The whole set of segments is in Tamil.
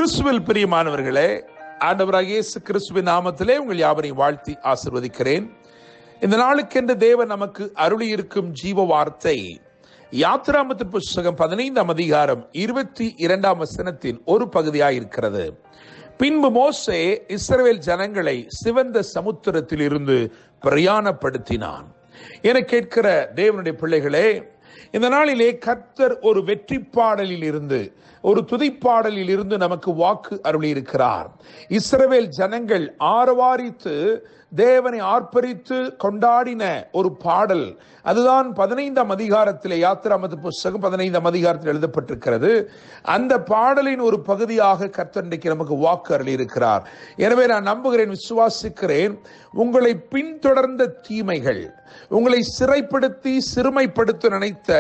கிறிஸ்துவில் பிரியமானவர்களே, ஆண்டவராகிய இயேசு கிறிஸ்துவின் நாமத்திலே உங்கள் யாவரையும் வாழ்த்தி ஆசீர்வதிக்கிறேன். இந்த நாளுக்கென்று தேவன் நமக்கு அருளி இருக்கும் ஜீவ வார்த்தை யாத்திராகமத்தின் புஸ்தகம் 15ஆம் அதிகாரம் 22ஆம் வசனத்தின் ஒரு பகுதியாயிருக்கிறது. பின்பு மோசே இஸ்ரவேல் ஜனங்களை சிவந்த சமுத்திரத்தில் இருந்து பிரயாணப்படுத்தினான். என கேட்கிற தேவனுடைய பிள்ளைகளே, இந்த நாளிலே கர்த்தர் ஒரு வெற்றி பாடலில் இருந்து, ஒரு துதிப்பாடலில் இருந்து நமக்கு வாக்கு அருளி இருக்கிறார். இஸ்ரவேல் ஜனங்கள் ஆரவாரித்து தேவனை ஆர்ப்பரித்து கொண்டாடின ஒரு பாடல். அதுதான் 15ஆம் அதிகாரத்திலே, யாத்திராகமத்தின் புஸ்தகம் 15ஆம் அதிகாரத்தில் எழுதப்பட்டிருக்கிறது. அந்த பாடலின் ஒரு பகுதியாக கர்த்தர் இன்றைக்கு நமக்கு வாக்கு அருளி இருக்கிறார். எனவே நான் நம்புகிறேன், விசுவாசிக்கிறேன், உங்களை பின்தொடர்ந்த தீமைகள், உங்களை சிறைப்படுத்தி சிறுமைப்படுத்த நினைத்த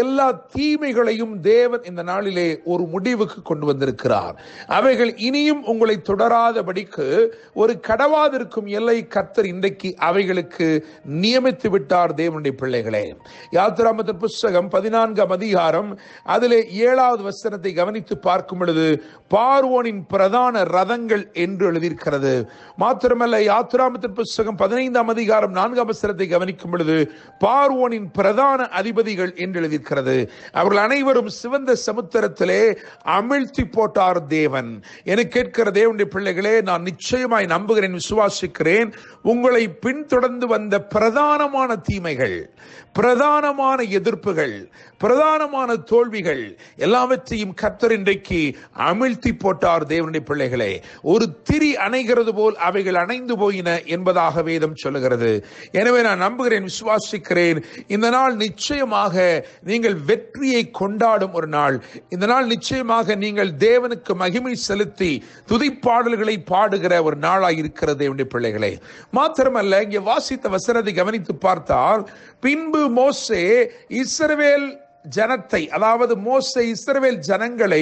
எல்லா தீமைகளையும் தேவன் இந்த நாளிலே ஒரு முடிவுக்கு கொண்டு வந்திருக்கிறார். அவைகள் இனியும் உங்களை தொடராதபடிக்கு ஒரு கடவாதிருக்கும் எல்லை கர்த்தர் இன்றைக்கு அவைகளுக்கு நியமித்து விட்டார். தேவனுடைய பிள்ளைகளே, யாத்திராகமத்தின் புஸ்தகம் 14ஆம் அதிகாரம் அதிலே 7வது வசனத்தை கவனித்து பார்க்கும் பொழுது பார்வோனின் பிரதான ரதங்கள் என்று எழுதியிருக்கிறது. மாத்திரமல்ல, யாத்திராகமத்தின் புஸ்தகம் 15ஆம் அதிகாரம் 4ஆம் வசனத்தை கவனிக்கும் பொழுது பார்வோனின் பிரதான அதிபதிகள் என்று எழுதியிருக்கிறது. அவர்கள் அனைவரும் சிவந்த சமுத்திரத்திலே அமிழ்த்தி போட்டார் தேவன். என கேட்கிற தேவனுடைய பிள்ளைகளே, நான் நிச்சயமாய் நம்புகிறேன், விசுவாசிக்கிறேன், உங்களை பின்தொடர்ந்து வந்த பிரதானமான தீமைகள், பிரதானமான எதிர்ப்புகள், பிரதானமான தோல்விகள் எல்லாவற்றையும் கர்த்தர் இன்றைக்கு அமிழ்த்தி போட்டார். தேவனுடைய பிள்ளைகளே, ஒரு திரி அணைகிறது போல் அவைகள் அணைந்து போயின என்பதாக வேதம் சொல்லுகிறது. எனவே நான் நம்புகிறேன், விசுவாசிக்கிறேன், இந்த நாள் நிச்சயமாக நீங்கள் வெற்றியை கொண்டாடும் ஒரு நாள். இந்த நாள் நிச்சயமாக நீங்கள் தேவனுக்கு மகிமை செலுத்தி துதிப்பாடல்களை பாடுகிற ஒரு நாளாய் இருக்கிறது. தேவனுடைய பிள்ளைகளே, மாத்திரமல்ல, இங்கே வாசித்த வசனத்தை கவனித்து பார்த்தால், பின்பு மோசே இஸ்ரவேல் ஜனத்தை, அதாவது மோசே இஸ்ரவேல் ஜனங்களை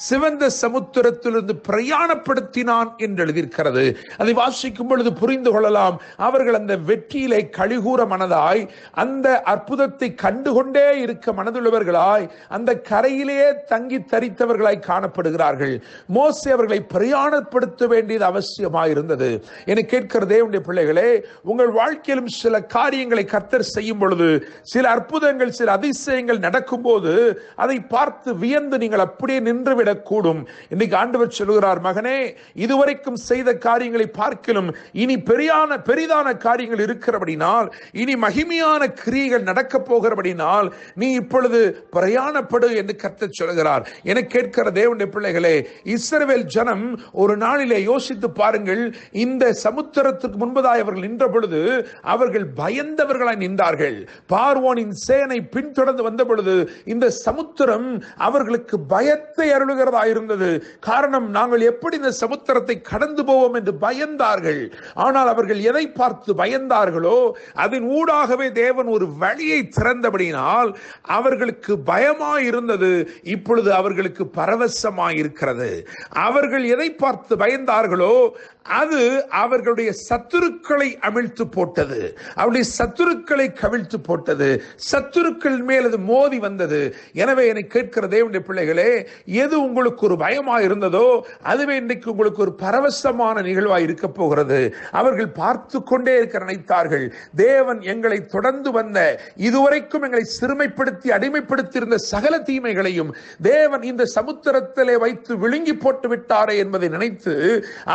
சிவந்த சமுத்திரத்திலிருந்து பிரயாணப்படுத்தினான் என்று எழுதியிருக்கிறது. அதை வாசிக்கும் பொழுது புரிந்து கொள்ளலாம், அவர்கள் அந்த வெற்றியிலே கழிகூற மனதாய், அந்த அற்புதத்தை கண்டுகொண்டே இருக்க மனதுள்ளவர்களாய், அந்த கரையிலேயே தங்கி தரித்தவர்களாய் காணப்படுகிறார்கள். மோசே அவர்களை பிரயாணப்படுத்த வேண்டியது அவசியமாயிருந்தது. என கேட்கிற தேவனுடைய பிள்ளைகளே, உங்கள் வாழ்க்கையிலும் சில காரியங்களை கர்த்தர் செய்யும் பொழுது, சில அற்புதங்கள், சில அதிசயங்கள் நடக்கும் போது அதை பார்த்து வியந்து நீங்கள் அப்படியே நின்றுவிடக் கூடும். இன்னைக்கு ஆண்டவர் சொல்கிறார், மகனே, இதுவரைக்கும் செய்த காரியங்களை பார்க்கிலும் இனி பெரிதான காரியங்கள் இருக்கிறபடினால், இனி மகிமையான கிரியைகள் நடக்க போகிறபடினால் நீ இப்பொழுது பிரயாணப்படு என்று கர்த்தர் சொல்கிறார். என கேட்கிற தேவனுடைய பிள்ளைகளே, இஸ்ரவேல் ஜனம் ஒரு நாளிலே யோசித்து பாருங்கள், இந்த சமுத்திரத்துக்கு முன்பதாய் அவர்கள் நின்ற பொழுது அவர்கள் பயந்தவர்களாய் நின்றார்கள். பார்வோனின் சேனை பின்தொடர்ந்து வந்த பொழுது இந்த சமுத்திரம் அவர்களுக்கு பயத்தை அருளுகிறதா இருந்தது. காரணம், நாங்கள் எப்படி இந்த சமுத்திரத்தை கடந்து போவோம் என்று பயந்தார்கள். ஆனால் அவர்கள் எதை பார்த்து பயந்தார்களோ அதன் ஊடாகவே தேவன் ஒரு வழியை திறந்தபடினால் அவர்களுக்கு பயமாய் இருந்தது, இப்பொழுது அவர்களுக்கு பரவசமாய் இருக்கிறது. அவர்கள் எதை பார்த்து பயந்தார்களோ அது அவர்களுடைய சத்துருக்களை அமிழ்த்து போட்டது, அவருடைய சத்துருக்களை கவிழ்த்து போட்டது, சத்துருக்கள் மேல் அது மோதி வந்தது. எனவே என்னை கேட்கிற தேவனுடைய பிள்ளைகளே, எது உங்களுக்கு ஒரு பயமாக இருந்ததோ அதுவே இன்றைக்கு உங்களுக்கு ஒரு பரவசமான நிகழ்வாக இருக்க போகிறது. அவர்கள் பார்த்து கொண்டே இருக்க நினைத்தார்கள், தேவன் எங்களை தொடர்ந்து வந்த, இதுவரைக்கும் எங்களை சிறுமைப்படுத்தி அடிமைப்படுத்தி இருந்த சகல தீமைகளையும் தேவன் இந்த சமுத்திரத்திலே வைத்து விழுங்கி போட்டு விட்டாரே என்பதை நினைத்து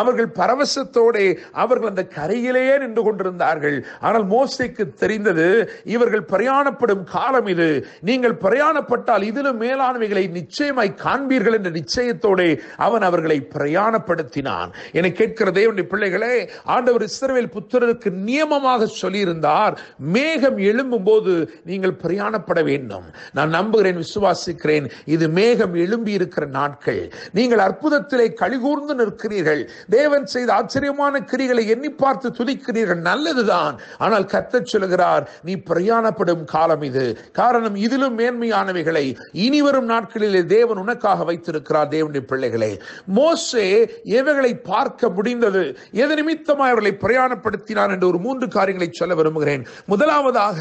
அவர்கள் பரவசத்தோடு அவர்கள் அந்த கரையிலேயே நின்று கொண்டிருந்தார்கள். ஆனால் மோசேக்கு தெரிந்தது, இவர்கள் பிரயாணப்படும் காலம் இது, நீங்கள் பிரயாணப்பட்டால் இதிலும் மேலானவைகளை நிச்சயமாய் காண்பீர்கள் என்ற நிச்சயத்தோடு அவன் அவர்களை பிரயாணப்படுத்தினான். என கேட்கிற தேவனுடைய பிள்ளைகளே, ஆண்டவர் இஸ்ரவேல் புத்திரருக்கு நியமமாக சொல்லியிருந்தார், மேகம் எழும்பும் போது நீங்கள் பிரயாணப்பட வேண்டும். நான் நம்புகிறேன், விசுவாசிக்கிறேன், இது மேகம் எழும்பி இருக்கிற நாட்கள். நீங்கள் அற்புதத்திலே கழிகூர்ந்து நிற்கிறீர்கள். தேவன் செய்த செய்த ஆச்சரியமான கிரிகளை எண்ணி பார்த்து துதிக்கிறீர்கள், நல்லதுதான். ஆனால் கர்த்தர் சொல்லுகிறார், நீ பிரயாணப்படும் காலம் இது. காரணம், இதிலும் மேன்மையானவைகளை இனிவரும் நாட்களிலே தேவன் உனக்காக வைத்திருக்கிறார். தேவனுடைய பிள்ளைகளே, மோசே எவைகளை பார்க்க முடிந்தது, எது நிமித்தமாய் அவர்களை பிரயாணப்படுத்தினார் என்று ஒரு 3 காரியங்களை சொல்ல விரும்புகிறேன். முதலாவதாக,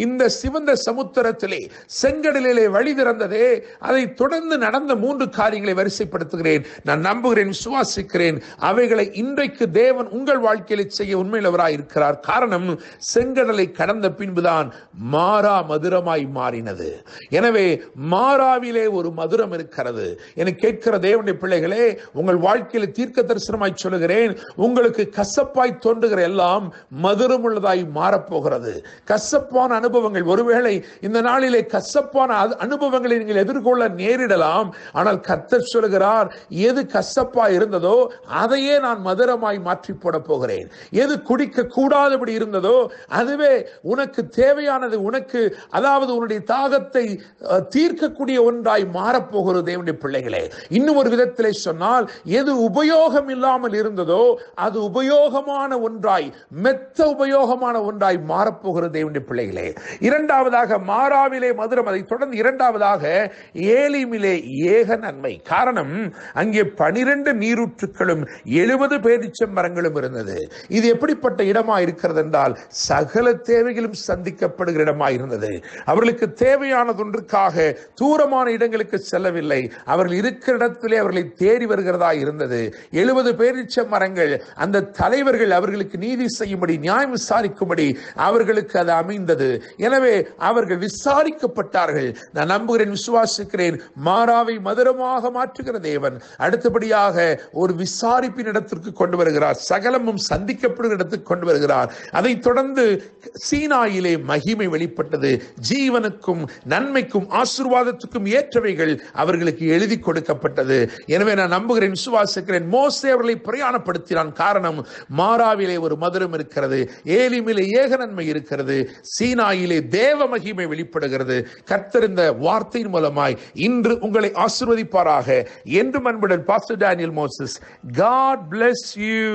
இந்த சிவந்த சமுத்திரத்திலே செங்கடலிலே வழி திறந்ததே, அதை தொடர்ந்து நடந்த 3 காரியங்களை வரிசைப்படுத்துகிறேன். நான் நம்புகிறேன், விசுவாசிக்கிறேன், அவைகளை இன்றைக்கு தேவன் உங்கள் வாழ்க்கையில செய்ய உண்மையுள்ளவராய் இருக்கிறார். காரணம், செங்கடலை கடந்த பின்புதான் மாறா மதுரமாய் மாறினது. எனவே மாறாவிலே ஒரு மதுரம் இருக்கிறது. என கேட்கிற தேவனுடைய பிள்ளைகளே, உங்கள் வாழ்க்கையில தீர்க்க தரிசனமாய் சொல்லுகிறேன், உங்களுக்கு கசப்பாய் தோன்றுகிற எல்லாம் மதுரம் உள்ளதாய் மாறப்போகிறது. கசப்பான அனுபவங்கள், ஒருவேளை இந்த நாளிலே கசப்பான அனுபவங்களை நீங்கள் எதிர்கொள்ள நேரிடலாம். ஆனால் கர்த்தர் சொல்கிறார், எது கசப்பா இருந்ததோ அதையே நான் மதுரமாய் மாற்றி போட போகிறேன். எது குடிக்க கூடாதபடி இருந்ததோ அதுவே உனக்கு தேவையானது, உனக்கு அதாவது உன்னுடைய தாகத்தை தீர்க்கக்கூடிய ஒன்றாய் மாறப்போகிறது. தேவனுடைய பிள்ளைகளே, இன்னும் ஒரு விதத்திலே சொன்னால், எது உபயோகம் இல்லாமல் இருந்ததோ அது உபயோகமான ஒன்றாய், மெத்த உபயோகமான ஒன்றாய் மாறப்போகிறது. தேவனுடைய பிள்ளைகளே, இரண்டாவதாக மாறாவிலே மதுரம், அதை தொடர்ந்து இரண்டாவதாக ஏலிமிலே ஏக நன்மை. காரணம், அங்கே 12 நீரூற்றுக்களும் 70 பேரீச்சம் மரங்களும் இருந்தது. இது எப்படிப்பட்ட இடமா இருக்கிறது என்றால், சகல தேவைகளும் சந்திக்கப்படுகிற இடமா இருந்தது. அவர்களுக்கு தேவையானது ஒன்றுக்காக தூரமான இடங்களுக்கு செல்லவில்லை, அவர்கள் இருக்கிற இடத்திலே அவர்களை தேடி வருகிறதா இருந்தது. 70 பேரீச்ச மரங்கள், அந்த தலைவர்கள் அவர்களுக்கு நீதி செய்யும்படி, நியாயம் விசாரிக்கும்படி அவர்களுக்கு அது அமைந்தது. எனவே அவர்கள் விசாரிக்கப்பட்டார்கள். நான் நம்புகிறேன், விசுவாசிக்கிறேன், மாறாவை மதுரமாக மாற்றுகிற தேவன் அடுத்தபடியாக ஒரு விசாரிப்பின் இடத்திற்கு கொண்டு வருகிறார். சகலமும் சந்திக்கப்படுகிற இடத்துக்கு கொண்டு வருகிறார். அதைத் தொடர்ந்து சீனாயிலே மகிமை வெளிப்பட்டது. ஜீவனுக்கும் நன்மைக்கும் ஆசீர்வாதத்துக்கும் ஏற்றவைகள் அவர்களுக்கு எழுதி கொடுக்கப்பட்டது. எனவே நான் நம்புகிறேன், விசுவாசிக்கிறேன், மோசே அவர்களை பிரயாணப்படுத்தினான். காரணம், மாறாவிலே ஒரு மதுரம் இருக்கிறது, ஏலிமிலே ஏக நன்மை இருக்கிறது, சீனாயிலே தேவ மகிமை வெளிப்படுகிறது. கர்த்தர் இந்த வார்த்தையின் மூலமாய் இன்று உங்களை ஆசீர்வதிப்பாராக. என்று அன்புடன் pastor Daniel Moses. God bless you.